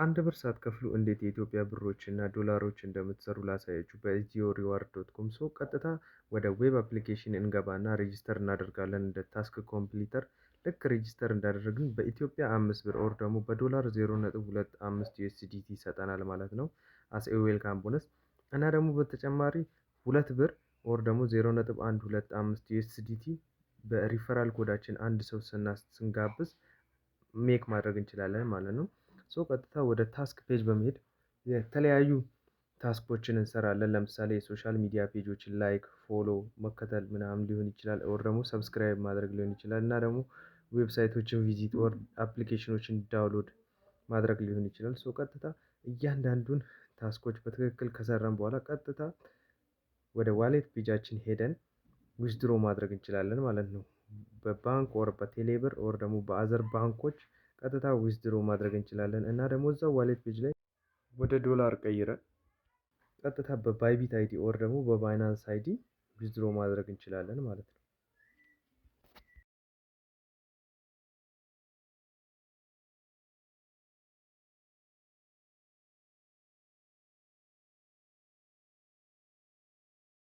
አንድ ብር ሳትከፍሉ እንዴት የኢትዮጵያ ብሮች እና ዶላሮች እንደምትሰሩ ላሳያችሁ በኢትዮ ሪዋርድ ዶት ኮም። ሶ ቀጥታ ወደ ዌብ አፕሊኬሽን እንገባና ሬጂስተር እናደርጋለን እንደ ታስክ ኮምፕሊተር። ልክ ሬጂስተር እንዳደረግን በኢትዮጵያ 5 ብር ኦር ደግሞ በዶላር 0.25 ዩኤስዲቲ ይሰጠናል ማለት ነው። አስ ኤ ዌልካም ቦነስ እና ደግሞ በተጨማሪ 2 ብር ኦር ደግሞ 0.125 ዩኤስዲቲ በሪፈራል ኮዳችን አንድ ሰው ስንጋብዝ ሜክ ማድረግ እንችላለን ማለት ነው። ሶ ቀጥታ ወደ ታስክ ፔጅ በመሄድ የተለያዩ ታስኮችን እንሰራለን። ለምሳሌ የሶሻል ሚዲያ ፔጆችን ላይክ፣ ፎሎ፣ መከተል ምናምን ሊሆን ይችላል። ኦር ደግሞ ሰብስክራይብ ማድረግ ሊሆን ይችላል። እና ደግሞ ዌብሳይቶችን ቪዚት ኦር አፕሊኬሽኖችን ዳውንሎድ ማድረግ ሊሆን ይችላል። ሶ ቀጥታ እያንዳንዱን ታስኮች በትክክል ከሰራን በኋላ ቀጥታ ወደ ዋሌት ፔጃችን ሄደን ዊዝድሮ ማድረግ እንችላለን ማለት ነው። በባንክ ኦር በቴሌብር ኦር ደግሞ በአዘር ባንኮች ቀጥታ ዊዝድሮ ማድረግ እንችላለን። እና ደግሞ እዛው ዋሌት ፔጅ ላይ ወደ ዶላር ቀይረን ቀጥታ በባይቢት አይዲ ኦር ደግሞ በባይናንስ አይዲ ዊዝድሮ ማድረግ እንችላለን ማለት ነው።